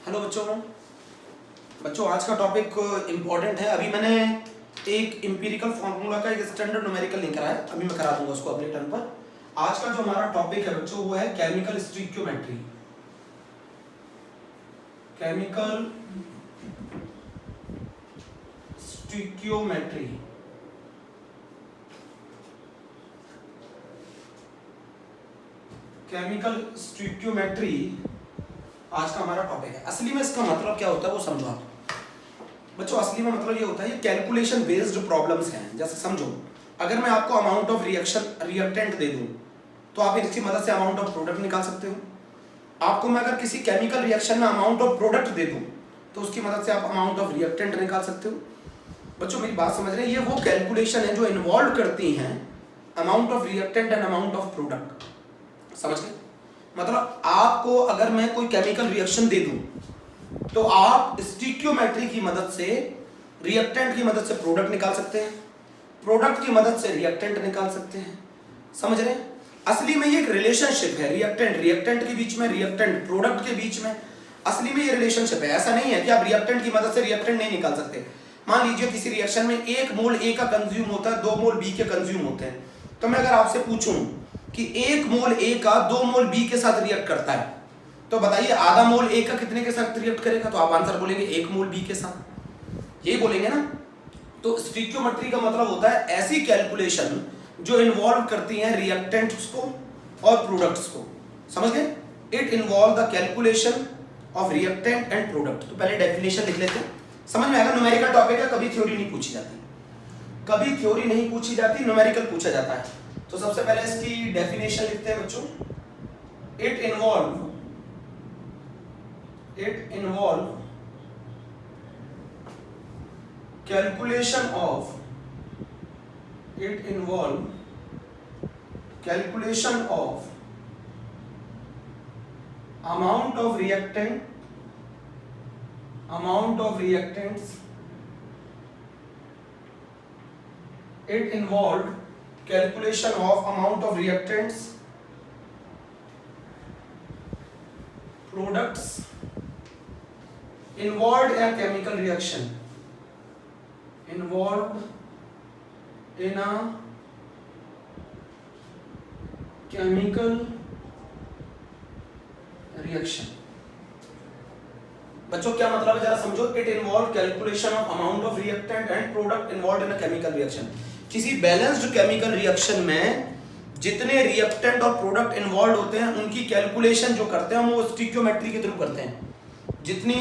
Hello बच्चों आज का टॉपिक इम्पोर्टेंट है। अभी मैंने एक एम्पिरिकल फार्मूला का एक स्टैंडर्ड न्यूमेरिकल लिंक करा है, अभी मैं करा दूंगा उसको अपने टर्न पर। आज का जो हमारा टॉपिक है बच्चों वो है केमिकल स्टिक्योमेट्री। केमिकल स्टिक्योमेट्री केमिकल स्टिक्योमेट्री आज का हमारा टॉपिक है। असली में इसका मतलब क्या होता है वो समझो आप बच्चों। असली में मतलब ये होता है, ये कैलकुलेशन बेस्ड प्रॉब्लम्स हैं। जैसे समझो, अगर मैं आपको अमाउंट ऑफ रिएक्टेंट दे दूं तो आप इसकी मदद से अमाउंट ऑफ प्रोडक्ट निकाल सकते हो। आपको मैं अगर किसी केमिकल रिएक्शन में अमाउंट ऑफ प्रोडक्ट दे दूं तो उसकी मदद से आप अमाउंट ऑफ रिएक्टेंट निकाल सकते हो। बच्चों मेरी बात समझ रहे हैं, ये वो कैलकुलेशन है जो इन्वॉल्व करती हैं amount of reactant and amount of product. समझ गए? मतलब आपको अगर मैं कोई केमिकल रिएक्शन दे दूं तो आप स्टिक्योमेट्री की मदद से रिएक्टेंट की मदद से प्रोडक्ट निकाल सकते हैं, प्रोडक्ट की मदद से रिएक्टेंट निकाल सकते हैं। समझ रहे हैं? असली में ये एक रिलेशनशिप है रिएक्टेंट के बीच में, रिएक्टेंट प्रोडक्ट के बीच में। असली में ये रिलेशनशिप है। ऐसा नहीं है कि आप रिएक्टेंट की मदद से रिएक्टेंट नहीं निकाल सकते। मान लीजिए किसी रिएक्शन में 1 मोल ए का कंज्यूम होता है, 2 मोल बी के कंज्यूम होते हैं। तो मैं अगर आपसे पूछूं कि 1 मोल ए का 2 मोल बी के साथ रिएक्ट करता है तो बताइए आधा मोल ए का कितने के साथ रिएक्ट करेगा? तो आप आंसर बोलेंगे 1 मोल बी के साथ, यही बोलेंगे ना। तो स्टिक्योमेट्री का मतलब होता है ऐसी कैलकुलेशन जो इन्वॉल्व करती हैं रिएक्टेंट्स को और प्रोडक्ट्स को। समझ गए? It involve the calculation of reactant and product. तो पहले डेफिनेशन लिख लेते हैं, समझ में आएगा। न्यूमेरिकल टॉपिक है, कभी थ्योरी नहीं पूछी जाती, कभी थ्योरी नहीं पूछी जाती, न्यूमेरिकल पूछा जाता है। तो सबसे पहले इसकी डेफिनेशन लिखते हैं बच्चों। It involve calculation of amount of reactants. It involved calculation of amount of reactants, products involved in a chemical reaction, बच्चों क्या मतलब है जरा समझो। It involve calculation of amount of reactant and product involve in a chemical reaction. किसी balanced chemical reaction में जितने reactant और प्रोडक्ट इन्वॉल्व होते हैं उनकी कैलकुलेशन जो करते हैं वो स्टिक्योमेट्री के थ्रू करते हैं। जितनी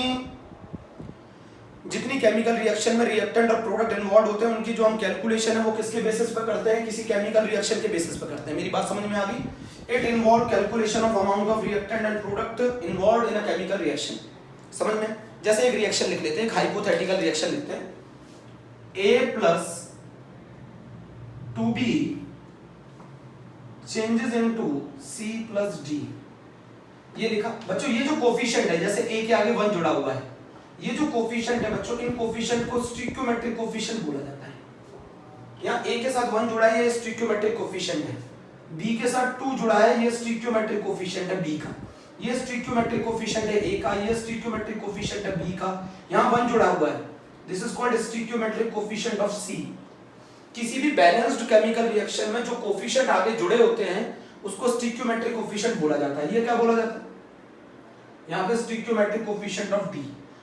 केमिकल रिएक्शन में रिएक्टेंट और प्रोडक्ट इन्वॉल्व होते हैं उनकी जो हम कैलकुलेशन है वो किसके बेसिस पर करते हैं? किसी केमिकल रिएक्शन के बेसिस पर करते हैं। मेरी बात समझ में आ गई? It involve calculation of amount of reactant and product involve in a chemical reaction. समझ में? जैसे एक रिएक्शन लिख लेते हैं, एक हाइपोथेटिकल रिएक्शन लिखते हैं। A+2B changes into C+D। ये लिखा बच्चों। ये जो कोफिशिएंट है, जैसे A के आगे 1 जुड़ा हुआ है, ये जो कोफिशिएंट है बच्चों, इन कोफिशिएंट को स्टिक्योमेट्रिक कोफिशिएंट बोला जाता है। यहाँ A के साथ 1 जुड़ा है, ये स्टिक्योमेट्रिक कोफिशिएंट है। B के साथ 2 जुड़ा है, ये स्टिक्योमेट्रिक कोफिशिएंट है B का। ये स्टिक्योमेट्रिक कोफिशिएंट है A का, ये स्टिक्योमेट्रिक कोफिशिएंट है B का। यहाँ 1 जुड़ा हुआ है, this is called stoichiometric coefficient of C। किसी भी बैलेंस्ड केमिकल रिएक्शन में जो कोफिशिएंट आगे जुड़े होते हैं उसको स्टिक्योमेट्रिक कोफिशिएंट बोला जाता है। ये क्या बोला जाता है? यहाँ पे स्टिक्योमेट्रिक कोफिशिएंट ऑफ D।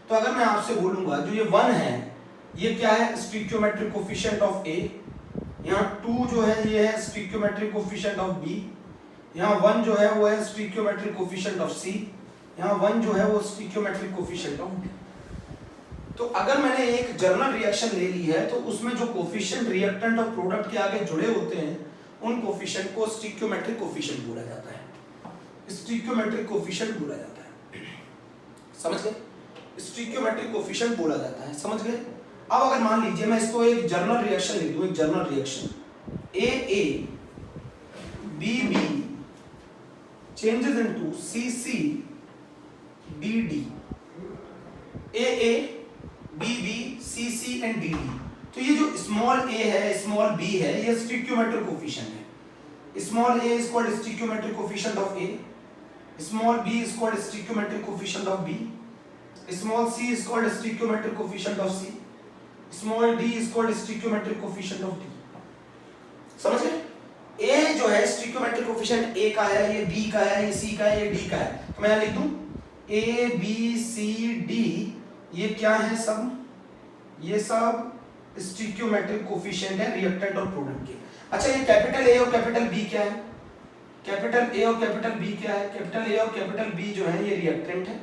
तो अगर मैं आपसे बोलूंगा जो ये 1 है ये क्या है? स्टिक्योमेट्रिक कोफिशिएंट ऑफ A। यहाँ 2 जो है ये है स्टिक्योमेट्रिक कोफिशिएंट ऑफ B। यहाँ 1 जो है वो है स्टिक्योमेट्रिक कोफिशिएंट ऑफ C। यहाँ 1 जो है वो स्टिक्योमेट्रिक कोफिशिएंट ऑफ D। तो अगर मैंने एक जर्नल रिएक्शन ले ली है तो उसमें जो कोफिशिएंट रिएक्टेंट और प्रोडक्ट के आगे जुड़े होते हैं उन कोफिशिएंट को स्टिक्योमेट्रिक कोफिशिएंट बोला जाता है। स्टिक्योमेट्रिक कोफिशिएंट बोला जाता है। समझ गए? स्टिक्योमेट्रिक कोफिशिएंट बोला जाता है। समझ गए? अब अगर मान लीजिए मैं इसको एक जर्नल रिएक्शन लिख दूं, एक journal reaction AA BB changes into CC BD। AA BB CC and DD। तो ये जो स्मॉल a है, स्मॉल b है, ये स्टिक्योमेट्रिक कोफिशिएंट है। Small a is called stoichiometric coefficient of A, small b is called stoichiometric coefficient of B, Small c is called stoichiometric coefficient of C. Small d is called stoichiometric coefficient of D. समझ गए? A जो है stoichiometric coefficient A का है, ये B का है, ये C का है, ये D का है. तो मैं यहाँ लिख दूं A, B, C, D ये क्या है सब? ये सब stoichiometric coefficient है रिएक्टेंट और प्रोडक्ट के. अच्छा ये कैपिटल A और कैपिटल B क्या है? कैपिटल A और कैपिटल B क्या है? कैपिटल A और कैपिटल B जो है ये रिएक्टेंट है.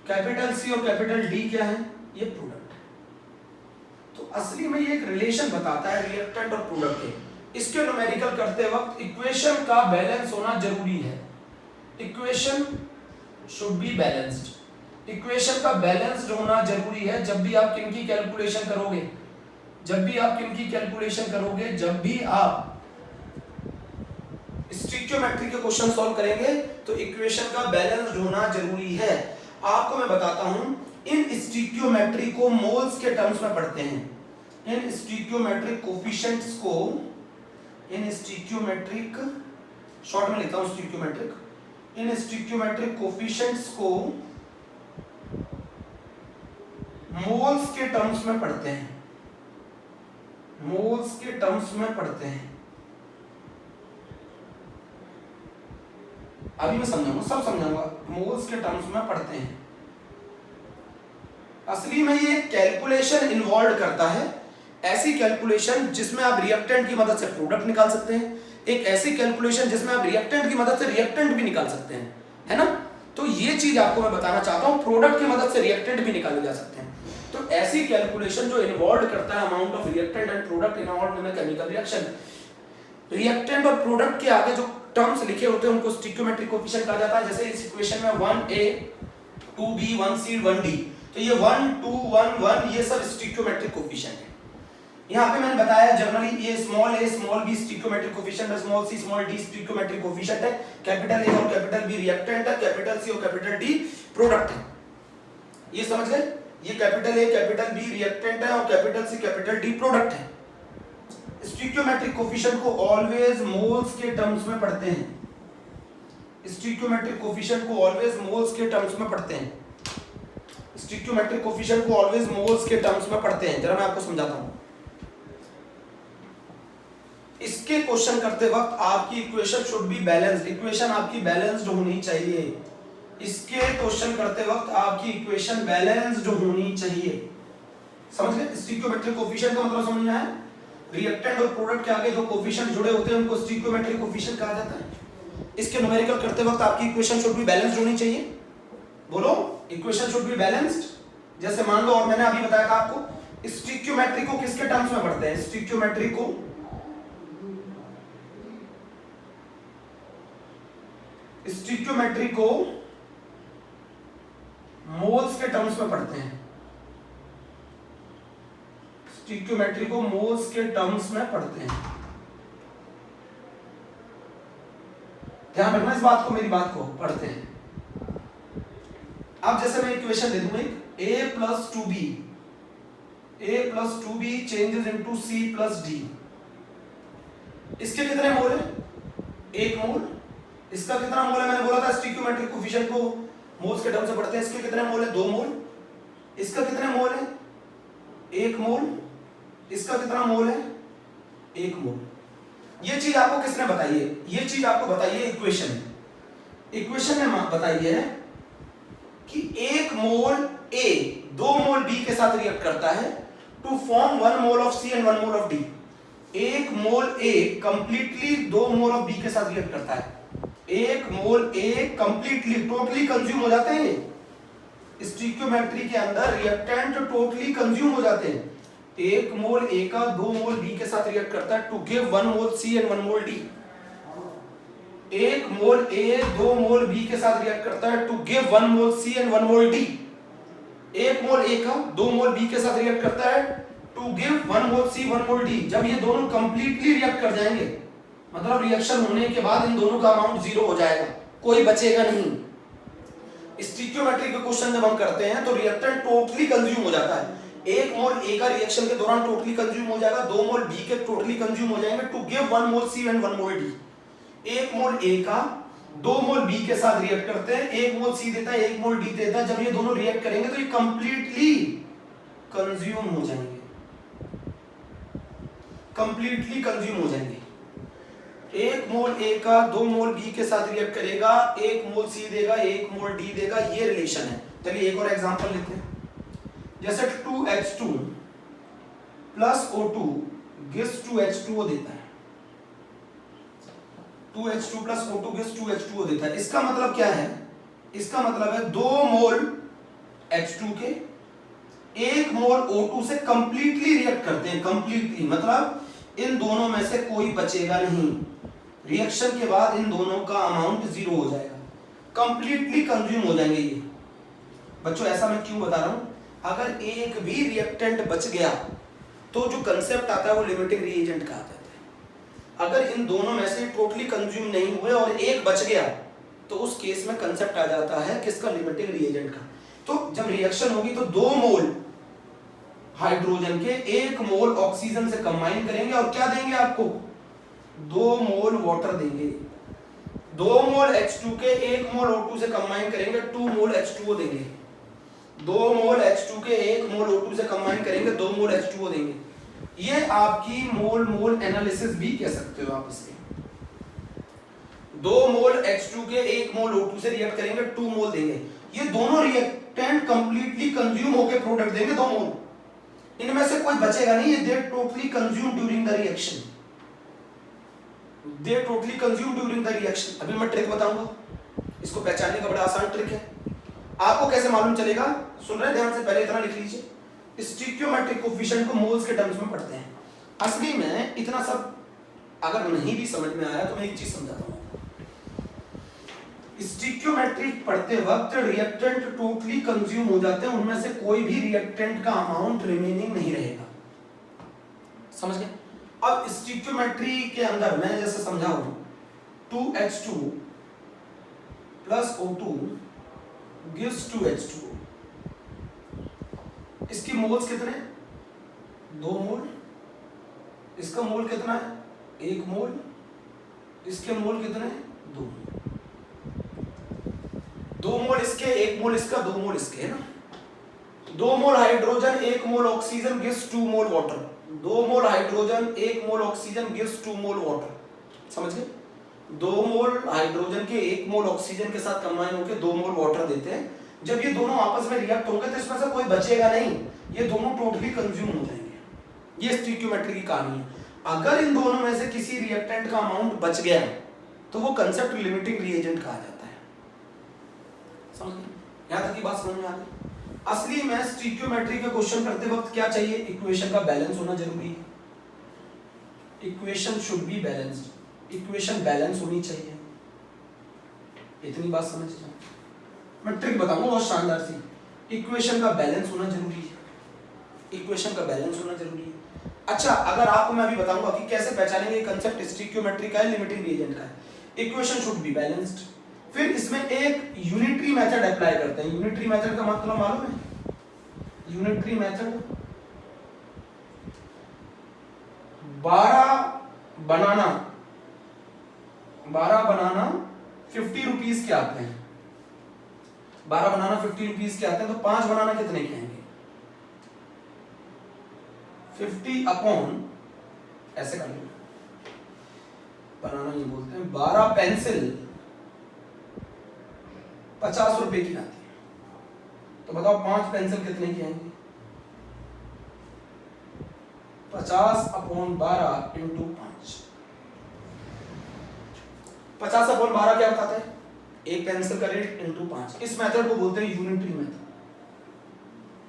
कैपिटल C और कैपिटल D क्या है? ये प्रोडक्ट है. तो असली में ये एक रिलेशन बताता है रिएक्टेंट और प्रोडक्ट के. इसके न्यूमेरिकल करते वक्त इक्वेशन का बैलेंस होना जरूरी है. Equation should be balanced. Equation का बैलेंस्ड होना जरूरी है जब भी आप किनकी कैलकुलेशन करोगे. जब भी आप किनकी कैलकुलेशन करोगे, जब भी आप स्टोइकियोमेट्री के क्वेश्चन सॉल्व करेंगे तो इक्वेशन का बैलेंस्ड होना जरूरी है. आपको मैं बताता हूं, इन स्टोइकियोमेट्री को मोल्स के टर्म्स में पढ़ते हैं. इन स्टोइकियोमेट्रिक कोफिशिएंट्स को, इन स्टोइकियोमेट्रिक, शॉर्ट में लिखता हूं स्टोइकियोमेट्रिक, इन स्टोइकियोमेट्रिक कोफिशिएंट्स को मोल्स के टर्म्स में पढ़ते हैं. मोल्स के टर्म्स में पढ़ते हैं. अभी मैं समझाऊंगा, सब समझाऊंगा. मोल्स के टर्म्स में पढ़ते हैं. असली में ये कैलकुलेशन इन्वॉल्व करता है. ऐसी कैलकुलेशन जिसमें आप रिएक्टेंट की मदद से प्रोडक्ट निकाल सकते हैं. एक ऐसी कैलकुलेशन जिसमें आप रिएक्टेंट की मदद से रिएक्टेंट भी निकाल सकते हैं, है ना. तो ये चीज आपको मैं बताना चाहता हूं, प्रोडक्ट की मदद से रिएक्टेंट भी निकाले जा सकते हैं. तो ऐसी कैलकुलेशन जो इन्वॉल्व करता है amount of reactant and product involve in a chemical reaction. Reactant और प्रोडक्ट के आगे जो टर्म्स लिखे होते हैं उनको स्टोइकियोमेट्रिक कोफिशिएंट कहा जाता है. जैसे इस इक्वेशन में 1a 2b 1c 1d, तो ये 1 2 1 1 ये सब स्टोइकियोमेट्रिक कोफिशिएंट है. यहाँ पे मैंने बताया जनरली ये small a small b stoichiometric coefficient है, small c small d stoichiometric coefficient है, कैपिटल A और कैपिटल B रिएक्टेंट है, कैपिटल C और कैपिटल D प्रोडक्ट है. ये समझ गए? ये capital A capital B reactant है और capital C capital D product है. स्टोइकियोमेट्रिक कोफिशिएंट को ऑलवेज मोल्स के टर्म्स में पढ़ते हैं. स्टोइकियोमेट्रिक कोफिशिएंट को ऑलवेज मोल्स के टर्म्स में पढ़ते हैं. स्टोइकियोमेट्रिक कोफिशिएंट को ऑलवेज मोल्स के टर्म्स में पढ़ते हैं. जरा मैं आपको समझाता हूं. इसके क्वेश्चन करते वक्त आपकी equation should be balanced. Equation आपकी बैलेंस्ड होनी चाहिए. इसके क्वेश्चन करते वक्त आपकी इक्वेशन बैलेंस्ड होनी चाहिए. समझ गए? स्टोइकियोमेट्रिक कोफिशिएंट का मतलब समझ में आया? रिएक्टेंट और प्रोडक्ट के आगे जो कोफिशिएंट जुड़े होते हैं उनको स्टोइकियोमेट्रिक कोफिशिएंट कहा जाता है. इसके न्यूमेरिकल करते वक्त आपकी इक्वेशन शुड बी बैलेंस्ड होनी चाहिए. बोलो, इक्वेशन शुड बी बैलेंस्ड. जैसे मान लो, और मैंने अभी बताया था आपको, स्टोइकियोमेट्री को किसके टर्म्स में पढ़ते हैं? स्टोइकियोमेट्री को मोल्स के टर्म्स में पढ़ते हैं. स्टोइकियोमेट्री को मोल्स के टर्म्स में पढ़ते हैं. ध्यान रखना इस बात को, मेरी बात को पढ़ते हैं. अब जैसे मैं इक्वेशन दे दूं, एक a plus 2b changes into c plus d. इसके कितने मोल है? 1 मोल. इसका कितना मोल है? मैंने बोला था स्टोइकियोमेट्रिक कोफिशिएंट को मोल्स के टर्म से पढ़ते हैं. इसके कितने मोल है? 2 मोल. इसका कितने मोल है? 1 मोल. इसका कितना मोल है? 1 मोल. ये चीज आपको किसने बताई है? ये चीज आपको बताई है इक्वेशन. इक्वेशन ने बताई है कि 1 मोल A 2 मोल B के साथ रिएक्ट करता है to form 1 mole of C and 1 mole of D. 1 mole A completely 2 mole of B के साथ रिएक्ट करता है. 1 mole A completely totally consume हो जाते हैं. स्टोइकियोमेट्री के अंदर रिएक्टेंट टोटली कंज्यूम हो जाते हैं. 1 मोल A का 2 मोल B के साथ रिएक्ट करता है to give 1 mole C and 1 mole D. 1 mole A 2 mole B के साथ रिएक्ट करता है to give 1 mole C and 1 mole D. 1 mole A का 2 मोल B के साथ रिएक्ट करता है to give 1 mole C 1 mole D. जब ये दोनों कंप्लीटली रिएक्ट कर जाएंगे, मतलब रिएक्शन होने के बाद इन दोनों का अमाउंट 0 हो जाएगा, कोई बचेगा नहीं. स्टोइकियोमेट्री के क्वेश्चन जब हम करते हैं तो रिएक्टेंट टोटली कंज्यूम हो जाता है. 1 मोल A का रिएक्शन के दौरान टोटली कंज्यूम हो जाएगा, 2 मोल B के टोटली कंज्यूम हो जाएंगे to give 1 mole C and 1 mole D. 1 mole A का 2 मोल बी के साथ रिएक्ट करते हैं, 1 मोल सी देता है, 1 मोल डी देता है। जब ये दोनों रिएक्ट करेंगे तो ये कंप्लीटली कंज्यूम हो जाएंगे, कंप्लीटली कंज्यूम हो जाएंगे। 1 मोल ए का 2 मोल बी के साथ रिएक्ट करेगा, 1 मोल सी देगा, 1 मोल डी देगा, ये रिलेशन है। चलिए एक और एग्जांपल लेते हैं। जैसे 2H2 plus O2 gives 2H2O देता है, 2H2 plus O2 gives 2H2O देता है। इसका मतलब क्या है? इसका मतलब है 2 मोल H2 के 1 मोल O2 से कंप्लीटली रिएक्ट करते हैं, कंप्लीटली मतलब इन दोनों में से कोई बचेगा नहीं। रिएक्शन के बाद इन दोनों का अमाउंट 0 हो जाएगा, कंप्लीटली कंज्यूम हो जाएंगे ये। बच्चों ऐसा मैं क्यों बता रहा हूं? अगर एक भी रिएक्टेंट बच गया तो जो कंसेप्ट आता है वो लिमिटिंग रिएजेंट का आता है। अगर इन दोनों में से टोटली कंज्यूम नहीं हुए और एक बच गया तो उस केस में कंसेप्ट आ जाता है किसका? लिमिटिंग रिएजेंट का। तो जब रिएक्शन होगी तो 2 मोल हाइड्रोजन के 1 मोल ऑक्सीजन से कंबाइन करेंगे और क्या देंगे आपको? 2 मोल वाटर देंगे। 2 मोल H2 के 1 मोल O2 से कंबाइन करेंगे, 2 मोल H2O देंगे। 2 मोल H2 के 1 मोल O2 से कंबाइन करेंगे, 2 मोल H2O देंगे। ये आपकी मोल मोल एनालिसिस भी कह सकते हो आप इसके। 2 मोल H2 के 1 मोल O2 से रिएक्ट करेंगे, 2 मोल देंगे। ये दोनों रिएक्टेंट कंप्लीटली कंज्यूम होकर प्रोडक्ट देंगे 2 मोल। इनमें से कोई बचेगा नहीं, दे totally consume during the reaction, they totally consume during the reaction. अभी मैं ट्रिक बताऊंगा, इसको पहचानने का बड़ा आसान ट्रिक है। आपको कैसे मालूम चलेगा? सुन रहे ध्यान से, पहले इतना लिख लीजिए। स्टिक्योमेट्रिक कोफिशिएंट को मोल्स के टर्म्स में पढ़ते हैं। असली में इतना सब अगर नहीं भी समझ में आया तो मैं एक चीज समझाता हूं। स्टिक्योमेट्री पढ़ते वक्त रिएक्टेंट टोटली कंज्यूम हो जाते हैं, उनमें से कोई भी रिएक्टेंट का अमाउंट रिमेनिंग नहीं रहेगा। समझ गए? अब स्टिक्योमेट्री के अंदर मैंने जैसे समझा हूं, 2H2 plus O2 gives 2H2O। इसकी मोल्स कितने? 2 मोल। इसका मोल कितना है? 1 मोल। इसके मोल कितने? 2 मोल। 2 मोल इसके, 1 मोल इसका, 2 मोल इसके, है ना। 2 मोल हाइड्रोजन 1 मोल ऑक्सीजन गिव्स 2 मोल वाटर। 2 मोल हाइड्रोजन 1 मोल ऑक्सीजन गिव्स 2 मोल वाटर। समझ गए? 2 मोल हाइड्रोजन के 1 मोल ऑक्सीजन के साथ कंबाइन होकर 2 मोल वाटर देते हैं। जब ये दोनों आपस में रिएक्ट होंगे तो इसमें से कोई बचेगा नहीं, ये दोनों टोटली कंज्यूम हो जाएंगे। ये स्टिक्योमेट्री की कहानी है। अगर इन दोनों में से किसी रिएक्टेंट का अमाउंट बच गया तो वो कंसेप्ट लिमिटिंग रिएजेंट कहा जाता है। समझ गए? यहां तक की बात समझ में आ गई? असली में स्टिक्योमेट्री के क्वेश्चन करते वक्त क्या चाहिए? इक्वेशन का बैलेंस होना जरूरी है। Equation should be balanced, equation balance होनी चाहिए। इतनी बात समझ जाओ। मैं ट्रिक बताऊंगा बहुत शानदार सी। इक्वेशन का बैलेंस होना जरूरी है, इक्वेशन का बैलेंस होना जरूरी है। अच्छा, अगर आपको मैं अभी बताऊंगा कि कैसे पहचानेंगे कंसेप्ट स्टिक्योमेट्री का है, लिमिटिंग रिएजेंट का है। Equation should be balanced. फिर इसमें एक यूनिटरी मेथड अप्लाई करते हैं। यूनिटरी मेथड का मतलब मालूम है? यूनिटरी मेथड 12 बनाना 50 रुपीज के आते हैं। 12 बनाना 50 रुपीज के आते हैं, तो 5 बनाना कितने के आएंगे? 50 अपॉन, ऐसे कर लो, बनाना नहीं बोलते हैं। 12 पेंसिल 50 रुपए की आती है, तो बताओ 5 पेंसिल कितने की आएंगी? 50 अपॉन 12 इंटू 5। 50 अपॉन 12 क्या बताता है? एक पेंसिल का रेट इंटू 5। इस मेथड को बोलते हैं यूनिटरी मेथड।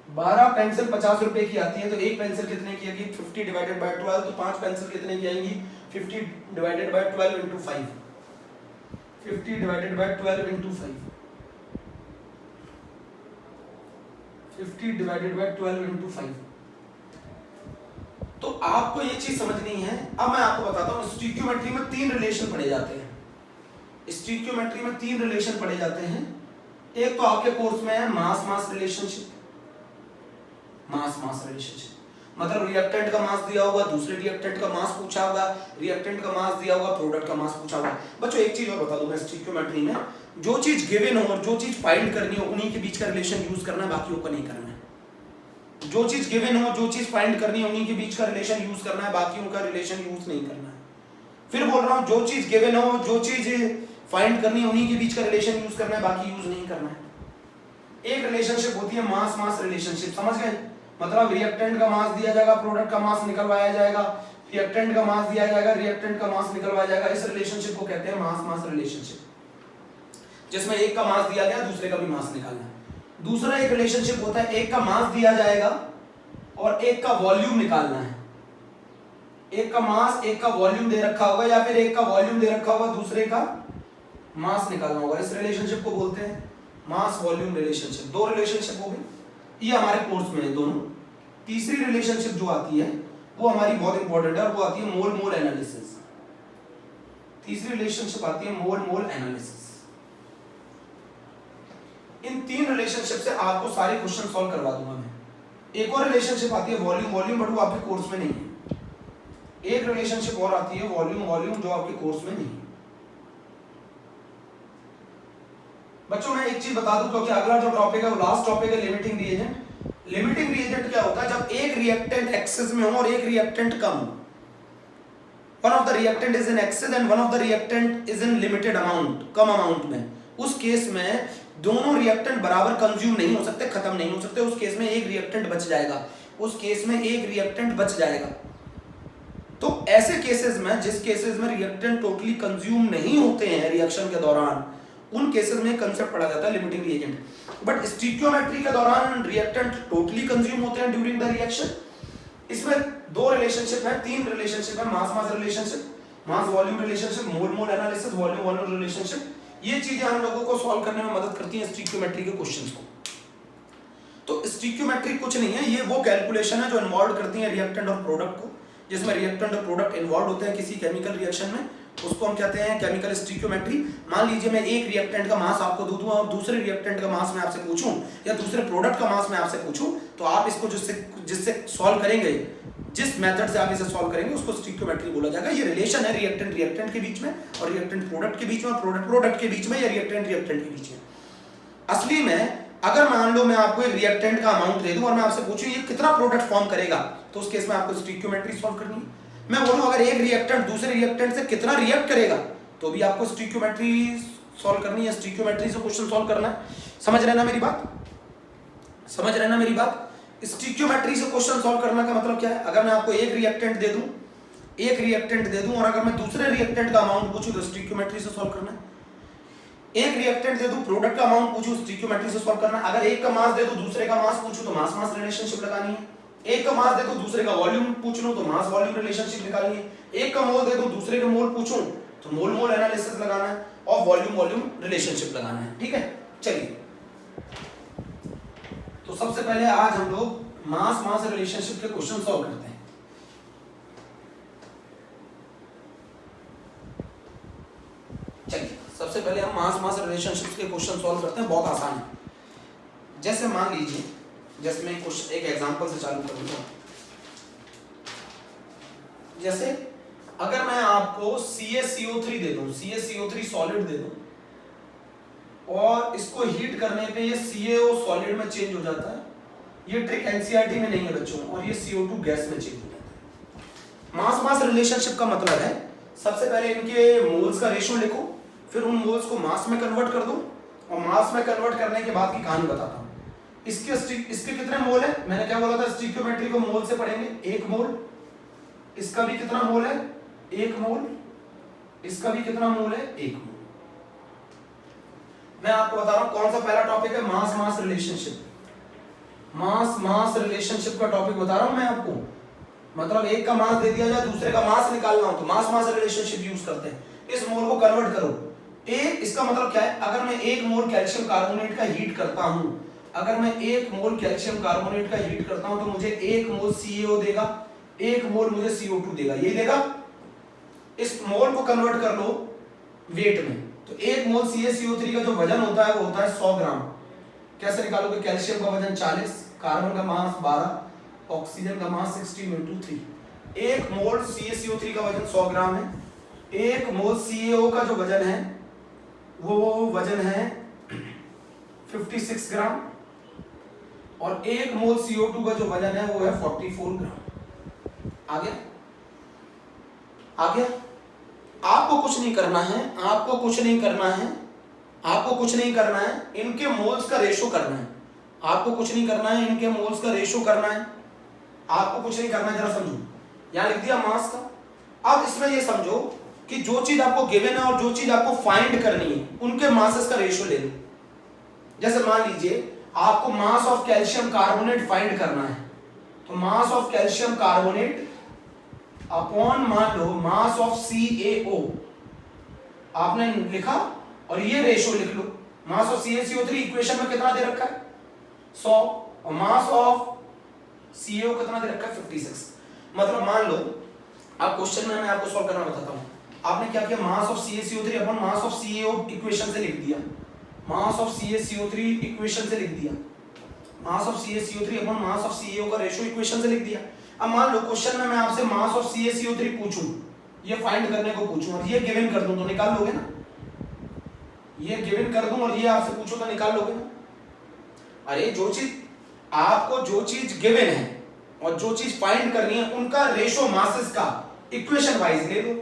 12 पेंसिल 50 रुपए की आती है, तो एक पेंसिल कितने की आएगी? 50 डिवाइडेड बाय 12, तो 5 पेंसिल कितने की आएंगी? 50 divided by 12 into 5। 50 divided by 12 into 5। 50 divided by 12 into 5। तो आपको ये चीज समझनी है। अब मैं आपको बताता हूं, स्टिक्योमेट्री में 3 रिलेशन पढ़े जाते हैं। स्टिक्योमेट्री में 3 रिलेशन पढ़े जाते हैं। एक तो आपके कोर्स में है मास मास रिलेशनशिप। मास मास रिलेशनशिप मतलब रिएक्टेंट का मास दिया होगा, दूसरे रिएक्टेंट का मास पूछा होगा, रिएक्टेंट का मास दिया होगा, प्रोडक्ट का मास पूछा होगा। बच्चों एक चीज और बता दूं मैं स्टोइकियोमेट्री में, जो चीज गिवन हो और जो चीज फाइंड करनी हो उन्हीं के बीच का रिलेशन यूज करना है, बाकियों का नहीं करना है। जो चीज गिवन हो, जो चीज फाइंड करनी है उन्हीं के बीच का रिलेशन यूज करना है, बाकियों का रिलेशन यूज नहीं करना है। फिर बोल रहा हूं, जो चीज गिवन हो, जो चीज फाइंड करनी है उन्हीं के बीच का रिलेशन यूज करना है, बाकी यूज नहीं करना है। एक रिलेशनशिप होती है मास मास रिलेशनशिप, समझ गए? मतलब रिएक्टेंट का मास दिया जाएगा, प्रोडक्ट का मास निकलवाया जाएगा, रिएक्टेंट का मास दिया जाएगा, रिएक्टेंट का मास निकलवाया जाएगा। इस रिलेशनशिप को कहते हैं मास मास रिलेशनशिप, जिसमें एक का मास दिया गया, दूसरे का भी मास निकालना है। दूसरा एक रिलेशनशिप होता है एक का मास दिया जाएगा और एक का वॉल्यूम निकालना है। एक का मास, एक का वॉल्यूम दे रखा होगा, या फिर एक का वॉल्यूम दे रखा होगा, दूसरे का मास निकालना होगा। इस रिलेशनशिप को बोलते हैं मास वॉल्यूम रिलेशनशिप। दो रिलेशनशिप हो गई, ये हमारे कोर्स में है दोनों। तीसरी रिलेशनशिप जो आती है वो हमारी बहुत इंपॉर्टेंट है और वो आती है मोल मोल एनालिसिस। तीसरी रिलेशनशिप आती है मोल मोल एनालिसिस। इन तीन रिलेशनशिप से आपको सारे क्वेश्चन सॉल्व करवा दूंगा मैं। एक और रिलेशनशिप आती है वॉल्यूम वॉल्यूम, बट वो आपके कोर्स में नहीं है। एक रिलेशनशिप और आती है वॉल्यूम वॉल्यूम, जो आपके कोर्स में नहीं है। बच्चों मैं एक चीज बता दूं, क्योंकि अगला जो टॉपिक है वो लास्ट टॉपिक है, लिमिटिंग रिएजेंट। लिमिटिंग रिएजेंट क्या होता है? जब एक रिएक्टेंट एक्सेस में हो और एक रिएक्टेंट कम हो। One of the reactant is in excess and one of the reactant is in limited amount, come amount में। उस केस में दोनों रिएक्टेंट बराबर कंज्यूम नहीं हो सकते, खत्म नहीं हो सकते। उस केस में एक रिएक्टेंट बच जाएगा, उस केस में एक रिएक्टेंट बच जाएगा। तो ऐसे केसेस में, जिस केसेस में रिएक्टेंट टोटली कंज्यूम नहीं होते हैं रिएक्शन के दौरान, उन केसेस में कंसेप्ट पढ़ा जाता है लिमिटिंग रिएजेंट। बट स्टोइकियोमेट्री के दौरान रिएक्टेंट टोटली कंज्यूम होते हैं ड्यूरिंग द रिएक्शन। इसमें दो रिलेशनशिप है, तीन रिलेशनशिप है, मास mass relationship, mass volume relationship, मोल मोल एनालिसिस, वॉल्यूम वॉल्यूम रिलेशनशिप। ये चीजें हम लोगों को सॉल्व करने में मदद करती हैं स्टोइकियोमेट्री के क्वेश्चंस को। तो स्टोइकियोमेट्री कुछ नहीं है, ये वो कैलकुलेशन है जो इन्वॉल्व करती है रिएक्टेंट और प्रोडक्ट को। जिसमें रिएक्टेंट और प्रोडक्ट इन्वॉल्व होते हैं किसी केमिकल रिएक्शन में, उसको हम कहते हैं केमिकल स्टोइकियोमेट्री। मान लीजिए मैं एक रिएक्टेंट का मास आपको दे दूं और दूसरे रिएक्टेंट का मास मैं आपसे पूछूं, या दूसरे प्रोडक्ट का मास मैं आपसे पूछूं, तो आप इसको जिससे सॉल्व करेंगे, जिस मेथड से आप इसे सॉल्व करेंगे, उसको स्टोइकियोमेट्री बोला जाएगा। ये रिलेशन है रिएक्टेंट के बीच में, और रिएक्टेंट प्रोडक्ट के बीच में, और प्रोडक्ट के बीच में, या रिएक्टेंट के बीच में। असली में अगर मान लो मैं आपको एक रिएक्टेंट का अमाउंट दे दूं और मैं आपसे पूछूं ये कितना प्रोडक्ट फॉर्म करेगा, तो उस केस में आपको स्टोइकियोमेट्री सॉल्व करनी है। मैं बोलूं अगर एक रिएक्टेंट दूसरे रिएक्टेंट से कितना रिएक्ट करेगा, तो भी आपको स्टोइकियोमेट्री सॉल्व करनी है, स्टोइकियोमेट्री से क्वेश्चन सॉल्व करना है। समझ रहे ना मेरी बात? समझ रहे ना मेरी बात? स्टोइकियोमेट्री से क्वेश्चन सॉल्व करने का मतलब क्या है? अगर मैं आपको एक रिएक्टेंट दे दूं और अगर मैं दूसरे रिएक्टेंट का अमाउंट पूछूं, तो स्टोइकियोमेट्री से सॉल्व करना है। एक रिएक्टेंट दे दूं, प्रोडक्ट का अमाउंट पूछूं, स्टोइकियोमेट्री से सॉल्व करना है। अगर एक का मास दे दूं, दूसरे का मास पूछूं, तो मास मास रिलेशनशिप लगानी है। एक का मास दे दूं, दूसरे का वॉल्यूम पूछ लूं, तो मास वॉल्यूम रिलेशनशिप निकालनी है। एक का मोल दे दूं, दूसरे का मोल पूछूं, तो मोल मोल एनालिसिस लगाना है, और वॉल्यूम वॉल्यूम रिलेशनशिप लगाना है। ठीक है, चलिए। तो सबसे पहले आज हम लोग मास मास रिलेशनशिप के क्वेश्चन सॉल्व करते हैं। चलिए, सबसे पहले हम मास मास रिलेशनशिप के क्वेश्चन सॉल्व करते हैं। बहुत आसान है। जैसे मान लीजिए, जैसे मैं एक एग्जांपल से चालू करूंगा। जैसे अगर मैं आपको CaCO3 दे दूं, CaCO3 सॉलिड दे दूं, और इसको हीट करने पे ये CaO सॉलिड में चेंज हो जाता है। ये ट्रिक NCERT में नहीं है बच्चों, और ये CO2 गैस में चेंज हो जाता है। मास मास रिलेशनशिप का मतलब है सबसे पहले इनके मोल्स का रेशियो लिखो, फिर उन मोल्स को मास में कन्वर्ट कर दो, और मास में कन्वर्ट करने के बाद की कहानी बताता हूं। इसके कितने मोल है? मैंने क्या बोला था, स्टोइकियोमेट्री को मोल से पढ़ेंगे। 1 मोल। इसका भी कितना मोल है? 1 मोल। इसका भी कितना मोल है? 1 मोल। मैं आपको बता रहा हूं कौन सा पहला टॉपिक है, मास मास रिलेशनशिप। मास मास रिलेशनशिप का टॉपिक बता रहा हूं मैं आपको। मतलब एक का मास दे दिया जाए, दूसरे का मास निकालना हो, तो मास मास रिलेशनशिप यूज करते हैं। इस मोल को कन्वर्ट करो। इसका मतलब क्या है? अगर मैं 1 मोल कैल्शियम कार्बोनेट का हीट करता हूं, अगर मैं 1 मोल कैल्शियम कार्बोनेट का हीट करता हूं, तो मुझे 1 मोल CaO देगा, 1 मोल मुझे CO2 देगा। ये देगा। इस मोल को कन्वर्ट कर लो वेट में, तो 1 मोल CaCO3 का जो वजन होता है वो होता है 100 ग्राम। कैसे निकालोगे? कैल्शियम का वजन 40, कार्बन का मास 12, ऑक्सीजन का मास 16 × 3। 1 मोल CaCO3 का वजन 100 ग्राम है। 1 मोल CaO का जो वजन है वो वजन है 56 ग्राम और 1 मोल CO2 का जो वजन है वो है 44 ग्राम। आ गया? आपको कुछ नहीं करना है, आपको कुछ नहीं करना है, इनके मोल्स का रेशो करना है। आपको कुछ नहीं करना है, इनके मोल्स का रेशो करना है। आपको कुछ नहीं करना है, जरा समझो। यहां लिख दिया मास का। अब इसमें ये समझो कि जो चीज आपको गिवन है और जो चीज आपको फाइंड करनी है उनके मासेस का रेशो ले लो। जैसे मान लीजिए आपको mass of calcium carbonate find करना है, तो mass of calcium carbonate upon मान लो मास ऑफ CaO आपने लिखा और ये रेशो लिख लो। मास ऑफ CaCO3 इक्वेशन में कितना दे रखा है 100 और मास ऑफ CaO कितना दे रखा है 56। मतलब मान लो आप क्वेश्चन में मैं आपको सॉल्व करना बताता हूं। आपने क्या किया, मास of CaCO3 upon mass of CaO equation से लिख दिया। मास ऑफ CaCO3 इक्वेशन से लिख दिया। मास of CaCO3 upon mass of CaO का रेशो इक्वेशन से लिख दिया। अब मान लो क्वेश्चन में मैं आपसे मास ऑफ CaCO3 पूछूं, ये फाइंड करने को पूछूं और ये गिवन कर दूं तो निकाल लोगे ना? ये गिवन कर दूं और ये आपसे पूछो तो निकाल लोगे ना? अरे जो चीज गिवन है और जो चीज फाइंड करनी है उनका रेशो मासेस का इक्वेशन वाइज ले लो।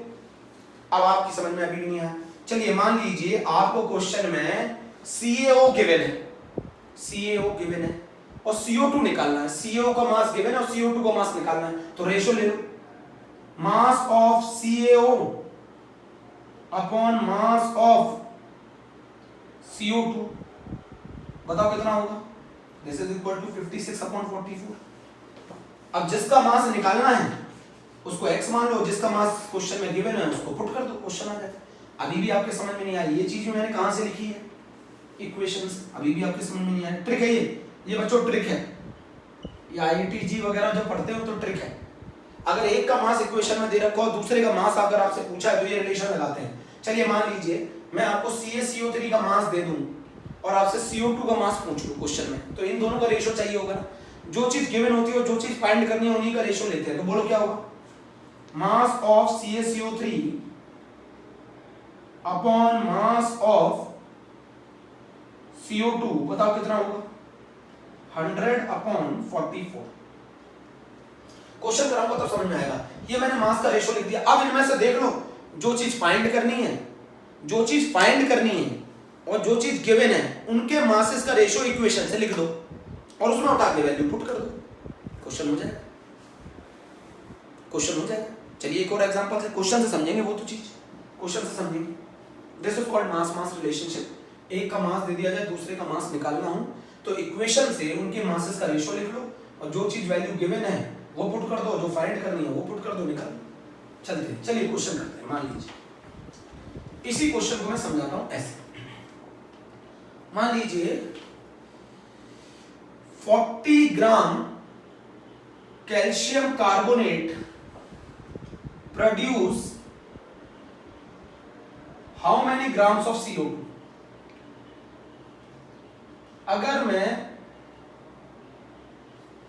अब आपकी समझ में अभी भी नहीं आया। चलिए मान लीजिए आपको क्वेश्चन में CaO गिवन है और CO2 निकालना है। CaO का मास गिवन है और CO2 का मास निकालना है, तो रेशो ले लो। Mass of CaO upon mass of CO2 बताओ कितना होगा? This is equal to 56/44। अब जिसका मास निकालना है उसको x मान लो, जिसका मास क्वेश्चन में गिवन है उसको पुट कर दो, क्वेश्चन आ जाएगा। अभी भी आपके समझ में नहीं आई ये चीज मैंने कहां से लिखी है इक्वेशंस, अभी भी आपके समझ में नहीं आई। ट्रिक है ये बच्चों ट्रिक है। ये IIT वगैरह जब पढ़ते हो तो ट्रिक है। अगर एक का मास इक्वेशन में दे रखा हो दूसरे का मास अगर आपसे पूछा है तो ये रिलेशन लगाते हैं। चलिए मान लीजिए मैं आपको CaCO3 का मास दे दूं और आपसे CO2 का मास पूछ लूं क्वेश्चन में, तो इन दोनों का रेशो चाहिए होगा ना। जो चीज गिवन होती है और जो चीज फाइंड करनी है उन्हीं का रेशो लेते हैं, तो बोलो क्या होगा? मास of CaCO3 upon mass of CO2 बताओ कितना होगा? 100/44। क्वेश्चन कराऊंगा तब समझ में आएगा। ये मैंने मास का रेशो लिख दिया। अब इनमें से देख लो जो चीज फाइंड करनी है और जो चीज गिवन है उनके मासेस का रेशो इक्वेशन से लिख दो और उसमें उठा के वैल्यू पुट कर दो, क्वेश्चन हो जाएगा। चलिए एक और एग्जांपल से क्वेश्चन से समझेंगे, वो तो चीज क्वेश्चन से समझेंगे। This is called mass relationship. एक का मास दे दिया जाए, दूसरे का मास निकालना हो तो इक्वेशन से उनके मासेस का रेशो लिख लो और जो चीज वैल्यू गिवन है वो पुट कर दो, जो फाइंड करनी है वो पुट कर दो, निकाल लो। चलिए क्वेश्चन करते हैं। मान लीजिए इसी क्वेश्चन को मैं समझाता हूं ऐसे। मान लीजिए 40 ग्राम calcium carbonate produce how many grams of CO2। अगर मैं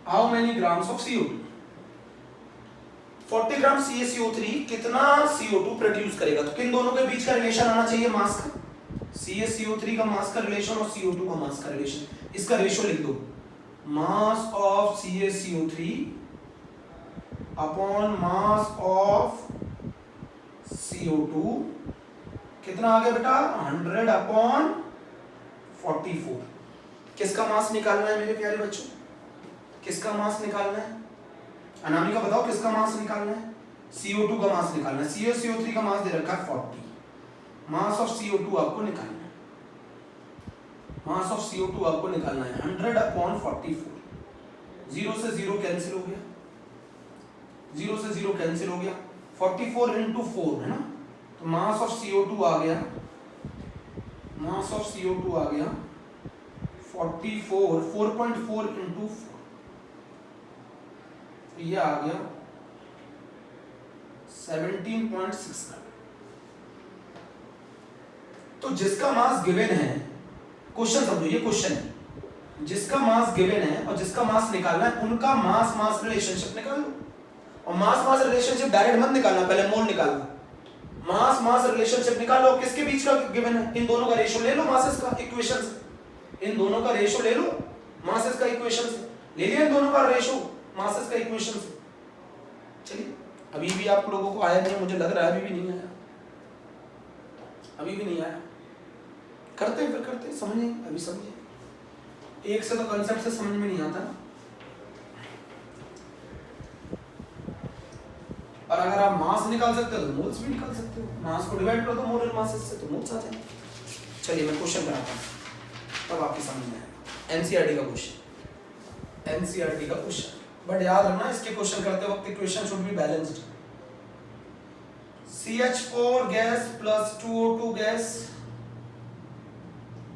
how many grams of CO2 40 gram CaCO3 कितना CO2 प्रोड्यूस करेगा, तो किन दोनों के बीच का रिलेशन आना चाहिए मास का? CaCO3 का मास का रिलेशन और CO2 का मास का रिलेशन। इसका रेशो लिख दो, मास of CaCO3 upon mass of CO2 कितना आ गया बेटा? 100/44। किसका मास निकालना है मेरे प्यारे बच्चों? किसका मास निकालना है? अनामिका बताओ किसका मास निकालना है? CO2 का मास निकालना है। CaCO3 का मास दे रखा है 40। मास ऑफ CO2 आपको निकालना है। मास ऑफ CO2 आपको निकालना है 100/44। 0 से 0 कैंसिल हो गया, 0 से 0 कैंसिल हो गया। 44 × 4 है ना, तो मास ऑफ CO2 आ गया, मास ऑफ CO2 आ गया 44, 4.4 × 4, ये आ गया 17.6। तो जिसका मास गिवन है, क्वेश्चन समझो, ये क्वेश्चन है, जिसका मास गिवन है और जिसका मास निकालना है उनका मास मास रिलेशनशिप निकाल लो। और मास मास रिलेशनशिप डायरेक्ट मत निकालना, पहले मोल निकालना। मास मास रिलेशनशिप निकालो, किसके बीच का गिवन है, इन दोनों का रेशियो ले लो मासेस का इक्वेशन से, इन दोनों का रेशियो ले लो मासेस का इक्वेशन से, ले लिया इन दोनों का रेशियो मासेस का इक्वेशन से। चलिए अभी भी आप लोगों को आया नहीं, मुझे लग रहा है अभी भी नहीं आया, अभी भी नहीं आया। करते हैं फिर करते हैं, समझिए अभी समझिए, एक से तो कंसेप्ट से समझ में नहीं आता ना। और अगर आप मास निकाल सकते हो तो मोल्स भी निकाल सकते हो, मास को डिवाइड कर दो मोलर मासेस से तो मोल्स आ जाएंगे। चलिए मैं क्वेश्चन कराता हूँ तब आपकी समझ में आएगा। एनसीईआरटी का क्वेश्चन, एनसीईआरटी का क्वेश्चन, बट याद रखना इसके क्वेश्चन करते वक्त equation should be balanced. CH4 gas plus 2O2 gas,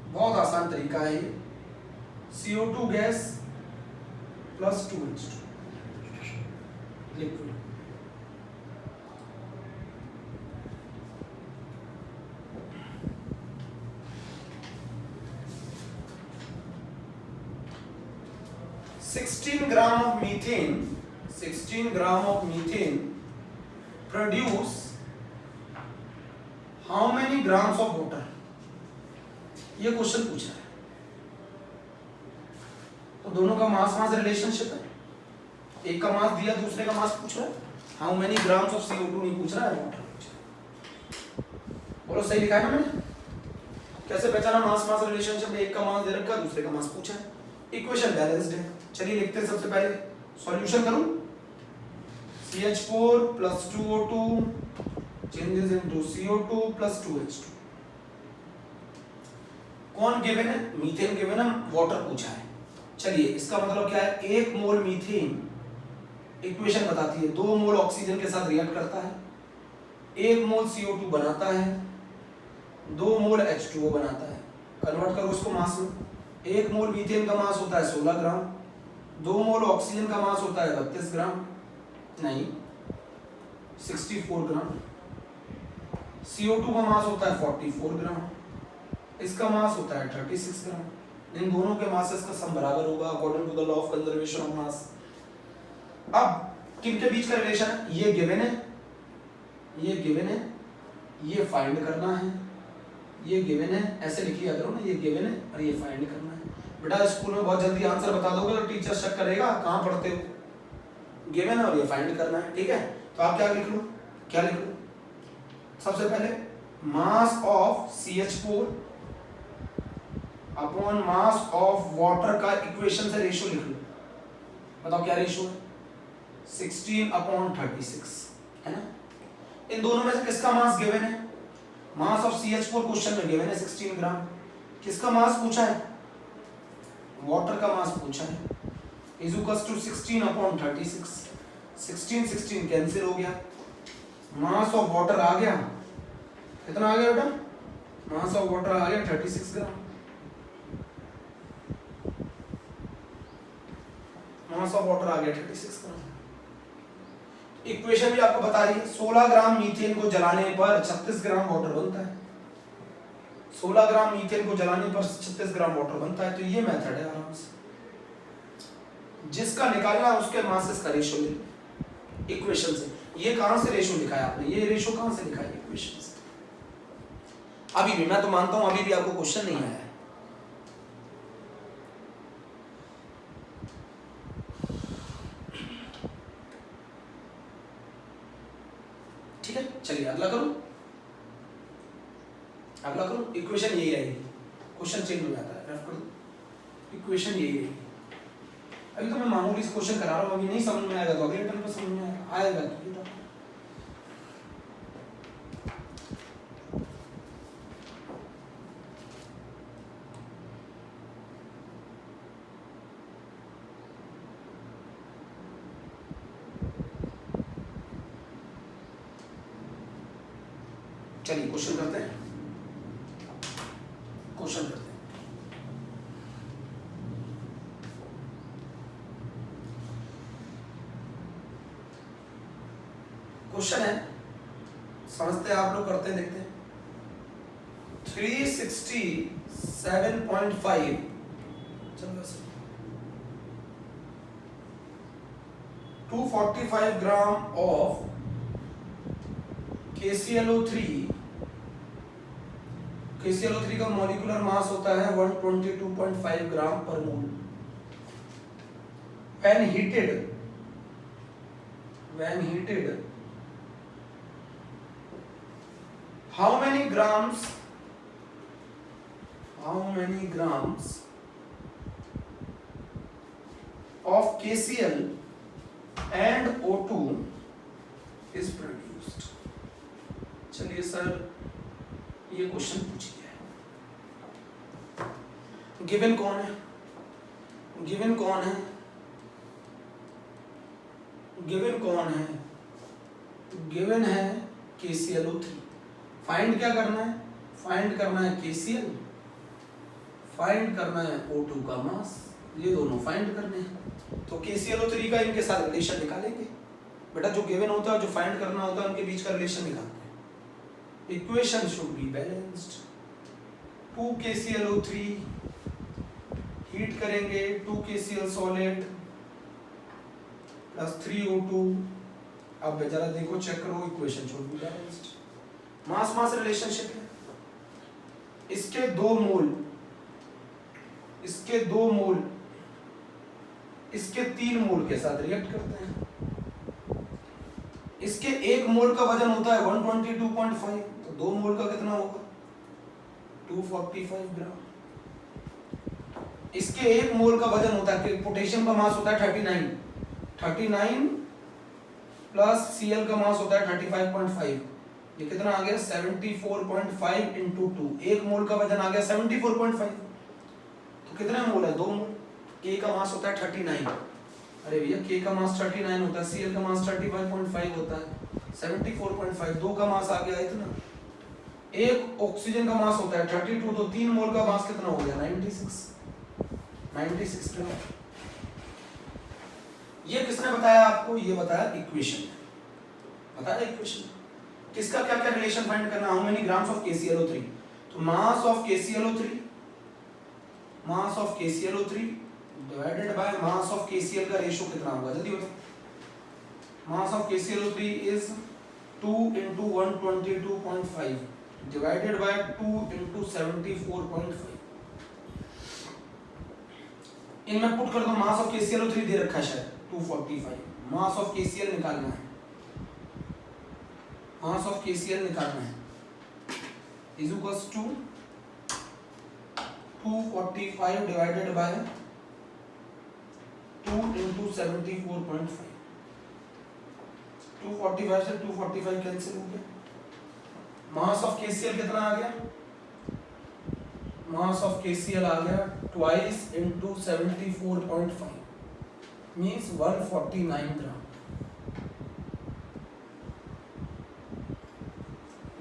बहुत आसान तरीका है ये, CO2 gas plus 2H2 liquid. $16 gram of methane, 16 gram of methane produce how many grams of water? ये क्वेश्चन पूछा है। तो दोनों का मास मास रिलेशनशिप है, एक का मास दिया दूसरे का मास पूछ रहा है, how many grams of CO2 नहीं पूछ रहा है, वाटर पूछ रहा है। बोलो सही लिखा है ना मैंने? कैसे पहचाना मास मास रिलेशनशिप? एक का मास दे रखा दूसरे का मास पूछा है, इक्वेशन बैलेंस्ड है। चलिए लिखते हैं, सबसे पहले सॉल्यूशन करूं। CH4 plus 2O2 changes into CO2 plus 2H2। कौन गिवन है? मीथेन गिवन है, वाटर पूछा है। चलिए इसका मतलब क्या है, 1 मोल मीथेन इक्वेशन बताती है 2 मोल ऑक्सीजन के साथ रिएक्ट करता है, 1 मोल CO2 बनाता है, 2 मोल H2O बनाता है। कन्वर्ट करो इसको मास में, 1 मोल मीथेन का मास होता है 16 ग्राम, 2 मोल ऑक्सीजन का मास होता है 32 ग्राम, नहीं 64 ग्राम, CO2 का मास होता है 44 ग्राम, इसका मास होता है 36 ग्राम। इन दोनों के मासेस का सम बराबर होगा according to the law of conservation of mass. अब किनके बीच का रिलेशन है? ये गिवन है, ये गिवन है, ये फाइंड करना है, ये गिवन है, ऐसे लिख लिया करो ना, ये गिवन है और ये फाइंड करना है। बेटा स्कूल में बहुत जल्दी आंसर बता दोगे तो टीचर चेक करेगा कहाँ पढ़ते हो, गिवन है और ये फाइंड करना है, ठीक है। तो आप क्या लिख लो, क्या लिख लो, सबसे पहले mass of CH4 upon mass of water का इक्वेशन से रेशियो लिख लो। बताओ क्या रेशियो है? 16/36 है ना। इन दोनों में से किसका मास गिवन है? मास ऑफ CH4 क्वेश्चन में गिवन है 16 ग्राम। किसका मास पूछा है? वाटर का मास पूछा है, इज इक्वल्स टू 16/36। 16 कैंसिल हो गया, मास ऑफ वाटर आ गया, कितना आ गया बेटा? मास ऑफ वाटर आ गया 36 ग्राम। मास ऑफ वाटर आ गया 36 ग्राम। इक्वेशन भी आपको बता रही है 16 ग्राम मीथेन को जलाने पर 36 ग्राम वाटर बनता है। 16 ग्राम मीथेन को जलाने पर 36 ग्राम वाटर बनता है। तो ये मेथड है आराम से, जिसका निकालना है उसके मासेस का रेशियो ले इक्वेशन से। ये कहां से रेशियो लिखा है आपने? ये रेशियो कहां से लिखा है? इक्वेशन से। अभी भी मैं तो मानता हूं अभी भी आपको क्वेश्चन नहीं आया है। ठीक है, चलिए अगला करूं, अगला करूं। इक्वेशन यही रहेगी, क्वेश्चन चेंज हो जाता है, रेफ कर दो। इक्वेशन यही रहेगी। अभी तो मैं मामूली से क्वेश्चन करा रहा हूं, अभी नहीं समझ में आएगा तो अगले टर्म पर समझ में आएगा तो चलिए क्वेश्चन करते हैं, क्वेश्चन करते हैं। क्वेश्चन है, समझते हैं आप लोग, करते हैं, देखते हैं। 367.5, चलो बस 245 ग्राम ऑफ KClO3 KClO3 का मॉलिक्यूलर मास होता है 122.5 ग्राम पर मोल। when heated how many grams of KCl and O2 is produced? चलिए सर ये क्वेश्चन पूछिए। गिवन कौन है? गिवन है KClO3। फाइंड क्या करना है? फाइंड करना है KCl, फाइंड करना है O2 का मास, ये दोनों फाइंड करने हैं। तो KClO3 का इनके साथ रिलेशन निकालेंगे। बेटा जो गिवन होता है, जो फाइंड करना होता है, उनके बीच का रिलेशन निकालते हैं। Equation should be balanced. 2 KClO3 heat करेंगे, 2 KCl सॉलिड प्लस 3 O2। अब जरा देखो, चेक करो, equation should be balanced. Mass relationship है। इसके 2 मोल, इसके 3 मोल के साथ रिएक्ट करते हैं। इसके 1 मोल का वजन होता है 122.5, तो 2 मोल का कितना होगा? 245 ग्राम। इसके 1 मोल का वजन होता है, पोटेशियम का मास होता है 39 प्लस Cl का मास होता है 35.5। ये कितना आ गया? 74.5 इंटू 2। 1 मोल का वजन आ गया 74.5। तो कितने मोल है? 2 मोल। K का मास होता है 39। अरे भैया K का मास 39 होता है, Cl का मास 35.5 होता है, 74.5, 2 का मास आ गया इतना। 1 ऑक्सीजन का मास होता है 32, तो 3 मोल का मास कितना हो गया? 96 ग्राम। ये किसने बताया आपको? ये बताया इक्वेशन। बताया इक्वेशन। किसका क्या क्या रिलेशन फाइंड करना? How many grams of KClO3। तो mass of KClO3 divided by mass of KCl का रेशियो कितना होगा? जल्दी बताओ। Mass of KClO3 is 2 into 122.5 divided by 2 into 74.5। इनमें पुट कर दो। मास ऑफ KClO3 दे रखा है शायद 245। मास ऑफ KCl निकालना है। मास ऑफ KCl निकालना है is equals to 245 divided by 2 into 74.5। 245 से 245 कैंसिल हो गया। मास ऑफ KCl कितना आ गया? मास ऑफ KCl आ गया ट्वाइस into 74.5 मीन्स 149 ग्राम।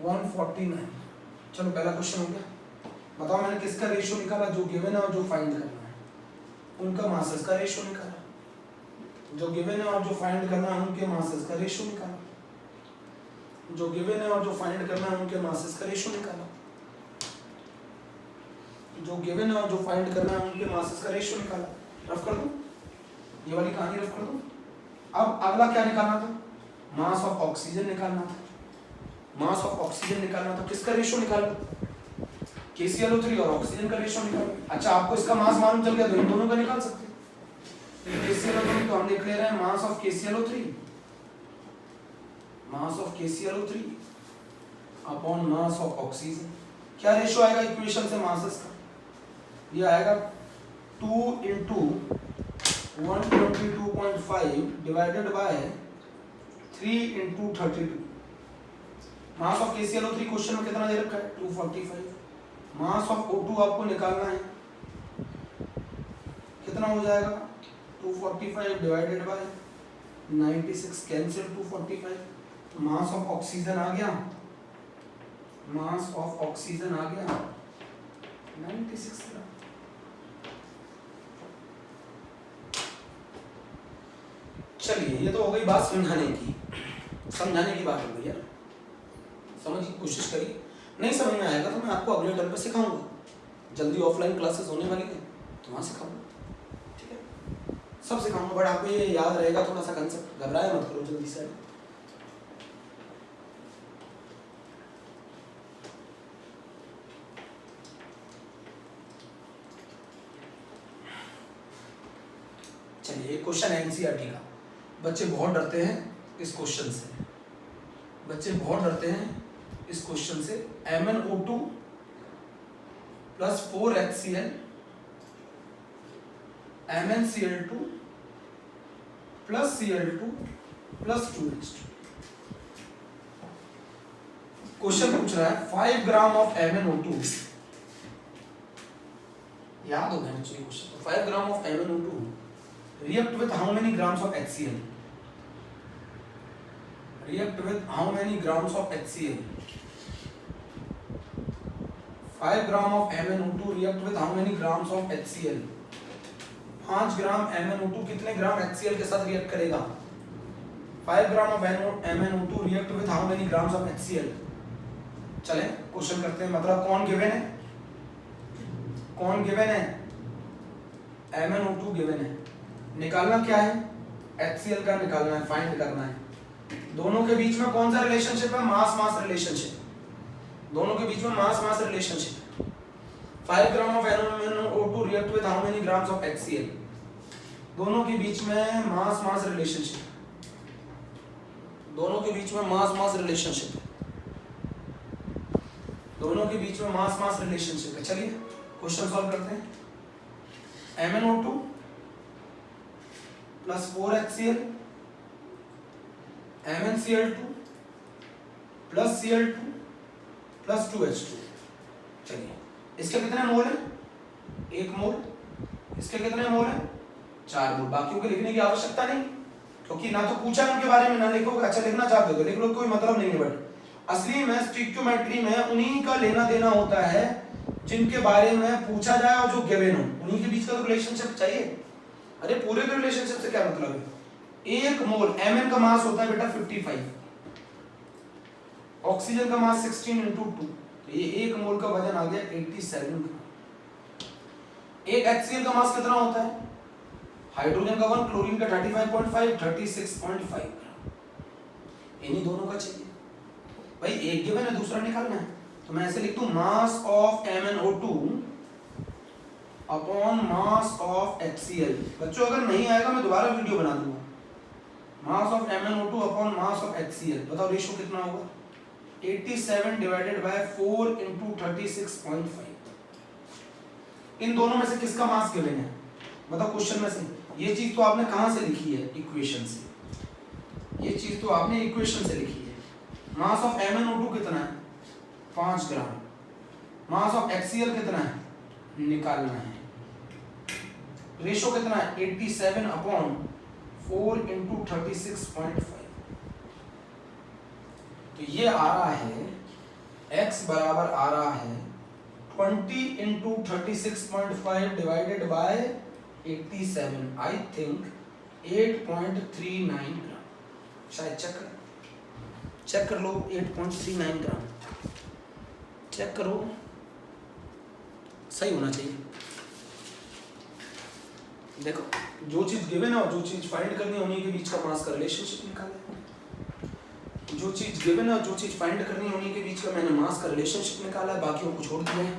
149। चलो पहला क्वेश्चन हो गया। बताओ मैंने किसका रेशियो निकाला? जो गिवन है और जो फाइंड करना है उनका मासेस का रेशियो निकाला। जो गिवन है और जो फाइंड करना है उनके मासेस का रेशियो निकाला। जो गिवन है और जो फाइंड करना है उनके मासेस का रेशियो निकाला। जो गिवन है और जो फाइंड करना है उनके मासेस का रेशियो निकाला। रफ कर दो, ये वाली कहानी रफ कर दो। अब अगला क्या निकालना था? मास ऑफ ऑक्सीजन निकालना था। मास ऑफ ऑक्सीजन निकालना था। किसका रेशियो निकालना? KClO3 और ऑक्सीजन का रेशियो निकालना। अच्छा, आपको इसका मास मालूम चल गया तो इन दोनों का निकाल सकते हैं। KClO3 तो हम लिख ले रहे हैं mass of KClO3, mass of KClO3 upon mass of oxygen. क्या रेशियो आएगा इक्वेशन से मासेस का? ये आएगा 2 into 122.5 divided by 3 into 32। Mass of KClO3 question में कितना दे रखा है? 245। मास ऑफ O2 आपको निकालना है, कितना हो जाएगा? 245 divided by 96 cancel 245। Mass of oxygen आ गया, मास ऑफ ऑक्सीजन आ गया 96 ग्राम। चलिए, ये तो हो गई बात समझाने की। समझाने की बात हो गई यार, समझ की कोशिश करिए। नहीं समझ में आएगा तो मैं आपको अगले टर्म पे सिखाऊंगा। जल्दी ऑफलाइन क्लासेस होने वाली है तो वहाँ सिखाऊंगा। सब सिखाऊंगा, बट आपको ये याद रहेगा थोड़ा सा कंसेप्ट, घबराए मत करो जल्दी से। चलिए एक क्वेश्चन एनसीईआरटी का, बच्चे बहुत डरते हैं इस क्वेश्चन से, बच्चे बहुत डरते हैं इस क्वेश्चन से। MnO2 plus 4HCl MnCl2 plus Cl2 plus 2H2। Question पूछ रहा है 5 ग्राम ऑफ MnO2, याद हो गया मुझे question. 5 gram of MnO2 react with how many grams of HCl? React with how many grams of HCl? 5 gram of MnO2 react with how many grams of HCl? 5 gram MnO2 कितने ग्राम HCl के साथ react करेगा? 5 ग्राम of MnO2 react with how many grams of HCl? चलें question करते हैं, मतलब कौन given है, कौन गिवन है? MnO2 गिवन है, निकालना क्या है? HCl का निकालना है, फाइंड करना है। दोनों के बीच में कौन सा रिलेशनशिप है? मास मास रिलेशनशिप, दोनों के बीच में mass mass relationship. 5 gram of MnO2 react with how many grams of HCl, दोनों के बीच में मास मास रिलेशनशिप, दोनों के बीच में मास मास रिलेशनशिप, दोनों के बीच में मास मास रिलेशनशिप है। चलिए क्वेश्चन सॉल्व करते हैं। MnO2 plus 4HCl MnCl2 plus Cl2 plus 2H2। चलिए इसके कितने मोल है? 1 मोल। इसके कितने मोल है? 4 मोल। बाकियों के लिखने की आवश्यकता नहीं, क्योंकि ना तो पूछा उनके बारे में, ना लिखोगे। अच्छा लिखना चाहते हो तो लिख लो, कोई मतलब नहीं है। बट असली में स्टिक्योमेट्री में उन्हीं का लेना देना होता है जिनके बारे में पूछा जाए और जो गिवन हो, उन्हीं के बीच का तो रिलेशनशिप चाहिए। अरे पूरे के रिलेशनशिप से क्या मतलब है? 1 मोल Mn का मास होता है बेटा 55, ऑक्सीजन का मास 16 × 2, तो ये 1 मोल का वजन आ गया 87 ग्राम। एक HCl का मास कितना होता है? हाइड्रोजन का 1, क्लोरीन का 35.5, 36.5 ग्राम। इन्हीं दोनों का चाहिए भाई, एक गिवन है, दूसरा निकालना है। तो मैं ऐसे लिख दूं, mass of MnO2 upon mass of HCl। बच्चों अगर नहीं आएगा मैं दोबारा वीडियो बना दूंगा। Mass of MnO2 upon mass of HCl, बताओ रेशियो कितना होगा? 87 डिवाइडेड बाय 4 × 36.5। इन दोनों में से किसका मास गिवन है? बताओ क्वेश्चन में से। ये चीज तो आपने कहां से लिखी है? इक्वेशन से। ये चीज तो आपने इक्वेशन से लिखी है। मास ऑफ MnO2 कितना है? 5 ग्राम। मास ऑफ HCl कितना है? निकालना है। रेशो कितना है? 87 अपॉन 4 × 36.5। तो ये आ रहा है, x बराबर आ रहा है 20 × 36.5 डिवाइडेड बाय 87, आई थिंक 8.39 ग्राम। शायद चेक कर लो, 8.39 ग्राम चेक करो, सही होना चाहिए। देखो जो चीज गिवन है और जो चीज फाइंड करनी है उन्हीं के बीच का मास का रिलेशनशिप निकाला है। जो चीज गिवन है और जो चीज फाइंड करनी है उन्हीं के बीच का मैंने मास का रिलेशनशिप निकाला है, बाकियों को छोड़ दिया है।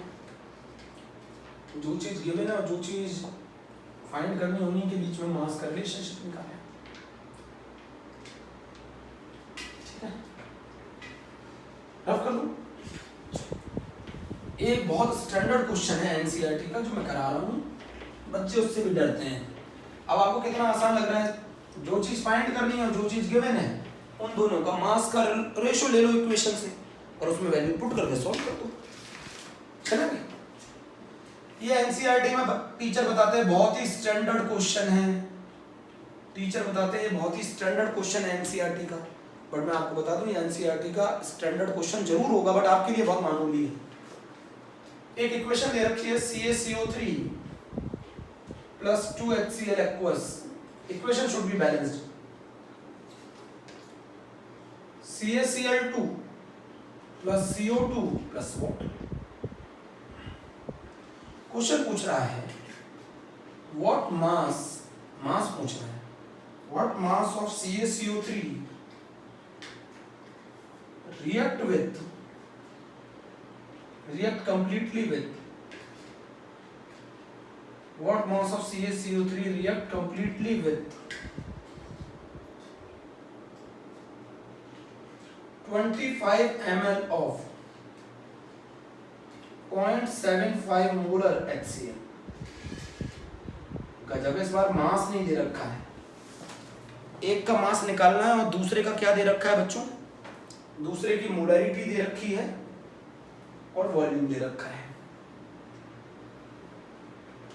जो चीज गिवन है और जो चीज फाइंड करनी है उन्हीं के बीच में मास का रिलेशनशिप निकाला है। ठीक है, रफ कर लो। एक बहुत स्टैंडर्ड क्वेश्चन है एनसीईआरटी का जो मैं करा रहा हूँ, बच्चे उससे भी डरते हैं। अब आपको कितना आसान लग रहा है? जो चीज फाइंड करनी है और जो चीज गिवन है उन दोनों का मास का रेशो ले लो इक्वेशन से और उसमें वैल्यू पुट करके सॉल्व कर दो। चला गया? ये एनसीईआरटी में टीचर बताते हैं बहुत ही स्टैंडर्ड क्वेश्चन है। टीचर बताते हैं बहुत ही स्टैंडर्ड क्वेश्चन है एनसीईआरटी का, बट मैं आपको बता दूं ये एनसीईआरटी का स्टैंडर्ड क्वेश्चन जरूर होगा, बट आपके लिए बहुत मामूली है। एक इक्वेशन दे रखी है CaCO3 plus 2HCl aqueous। Equation should be balanced. CaCl2 plus CO2 plus water. Question पूछ रहा है व्हाट मास मास पूछ रहा है, what mass of CaCO3 react completely with what mass of CaCO3 react completely with 25 ml of 0.75 molar HCl। गजब, इस बार मास नहीं दे रखा है, एक का मास निकालना है और दूसरे का क्या दे रखा है बच्चों, दूसरे की मोलरिटी दे रखी है और वॉल्यूम दे रखा है।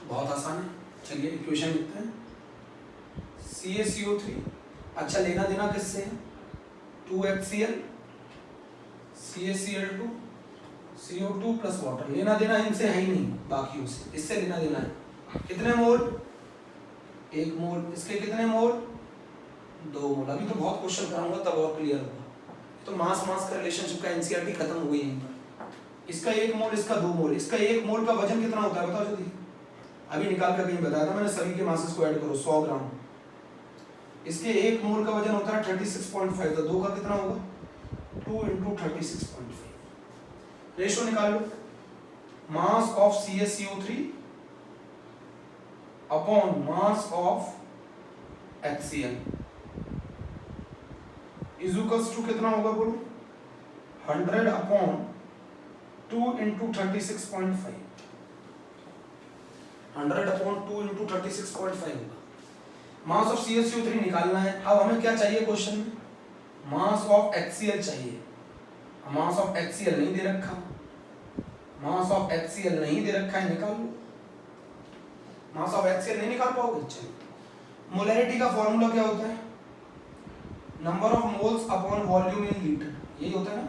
बहुत आसान है, चलिए इक्वेशन लिखते हैं। CaCO3, अच्छा लेना देना किससे है, 2HCl CaCl2 CO2 plus water, लेना देना इनसे है ही नहीं, बाकियों से इससे लेना देना है। कितने मोल, 1 मोल, इसके कितने मोल, 2 मोल। अभी तो बहुत क्वेश्चन कराऊंगा तब और क्लियर होगा। तो मास मास का रिलेशनशिप का एनसीईआरटी खत्म हो गई यहीं पर। इसका 1 मोल, इसका 2 मोल, इसका 1 मोल का वजन कितना होता है बताओ जल्दी, अभी निकाल कर कहीं बताया था मैंने, सभी के मासेस को ऐड करो 100 ग्राम। इसके 1 मोल का वजन होता है 36.5, तो 2 का कितना होगा, 2 × 36.5। रेशो निकाल लो, mass of CaCO3 upon mass of HCl is कितना होगा बोलो, 100 अपॉन 2 × 36.5, 100 अपॉन 2 × 36.5 होगा। मास ऑफ CaCO3 निकालना है। अब हमें क्या चाहिए क्वेश्चन में, मास ऑफ HCl चाहिए। मास ऑफ HCl नहीं दे रखा, मास ऑफ HCl नहीं दे रखा है, निकाल लो। मास ऑफ HCl नहीं निकाल पाओगे, चलिए। मोलैरिटी का फॉर्मूला क्या होता है, number of moles upon volume in litre, यही होता है ना,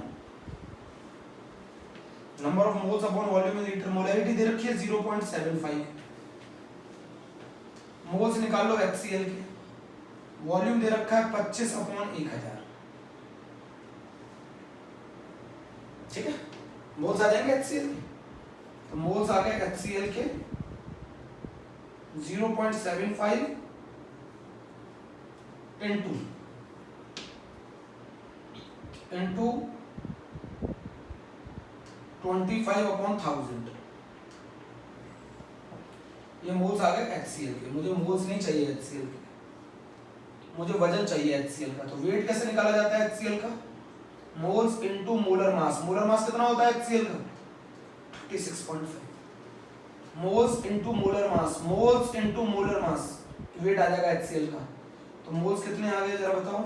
number of moles upon volume in litre. Molarity दे रखी है 0.75, मोल्स निकाल लो HCl के, वॉल्यूम दे रखा है 25/1000, ठीक है। मोल्स आ जाएंगे HCl के, तो मोल्स आ गए HCl के 0.75 into 25/1000, ये मोल्स आ गए HCl के। मुझे मोल्स नहीं चाहिए HCl के, मुझे वजन चाहिए HCl का। तो वेट कैसे निकाला जाता है HCl का, moles into molar mass. Molar mass कितना होता है HCl का, 36.5, moles into molar mass, moles into molar mass, weight आ जाएगा HCl का। तो मोल्स कितने आ गए जरा बताओ,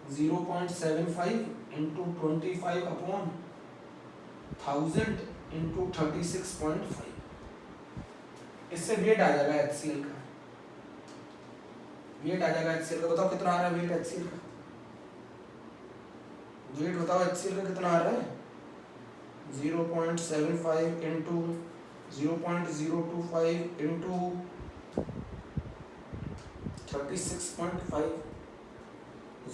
0.75 into 25/1000 into 36.5, इससे वेट आ जाएगा HCl का, वेट आ जाएगा HCl का। बताओ कितना आ रहा है वेट HCl का, वेट बताओ HCl का कितना आ रहा है, 0.75 into 0.025 into 36.5,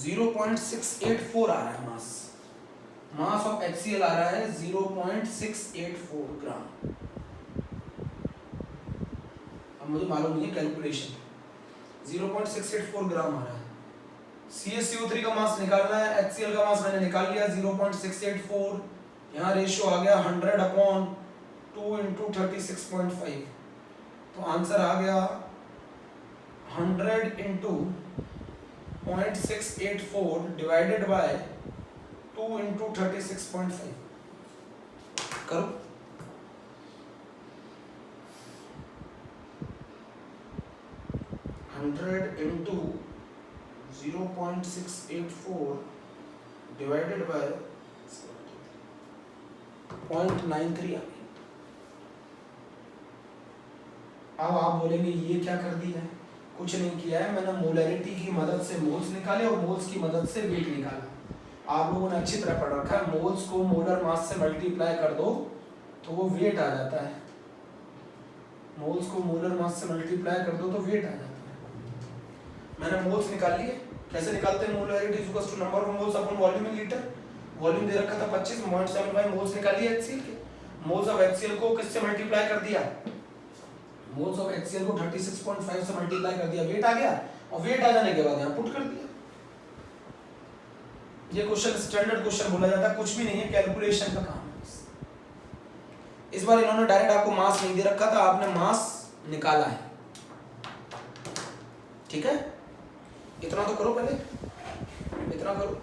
0.684 आ रहा है मास। मास ऑफ HCl आ रहा है 0.684 ग्राम। अब मुझे मालूम नहीं है कैलकुलेशन, 0.684 ग्राम आ रहा है। CaCO3 का मास निकालना है, HCl का मास मैंने निकाल लिया 0.684, यहाँ रेशियो आ गया 100/2 × 36.5, तो आंसर आ गया 100 × 0.684 डिवाइडेड बाय 2 × 36.5 करो। हंड्रेड इंटू 0.684 डिवाइडेड बाय 0.93 आ गई। अब आप बोलेंगे ये क्या कर दिया है, कुछ नहीं किया है, मैंने मोलैरिटी की मदद से मोल्स निकाले और मोल्स की मदद से वेट निकाला। आप लोगों ने अच्छी तरह पढ़ रखा है, मोल्स को मोलर मास से मल्टीप्लाई कर दो तो वो वेट आ जाता है, मोल्स को मोलर मास से मल्टीप्लाई कर दो तो वेट आ जाता है। मैंने मोल्स निकाल लिए, कैसे निकालते हैं, molarity is equal to number of moles upon volume in litre. Volume दे रखा था 25.75, मोल्स निकाल लिए HCl के। मोल्स ऑफ HCl को किससे मल्टीप्लाई कर दिया, मोल्स ऑफ HCl को 36.5 से मल्टीप्लाई कर दिया, वेट आ गया, और वेट आ जाने के बाद यहाँ पुट कर दिया। ये क्वेश्चन स्टैंडर्ड क्वेश्चन बोला जाता है, कुछ भी नहीं है, कैलकुलेशन का काम है। इस बार इन्होंने डायरेक्ट आपको मास नहीं दे रखा था, आपने मास निकाला है, ठीक है। इतना तो करो पहले, इतना करो।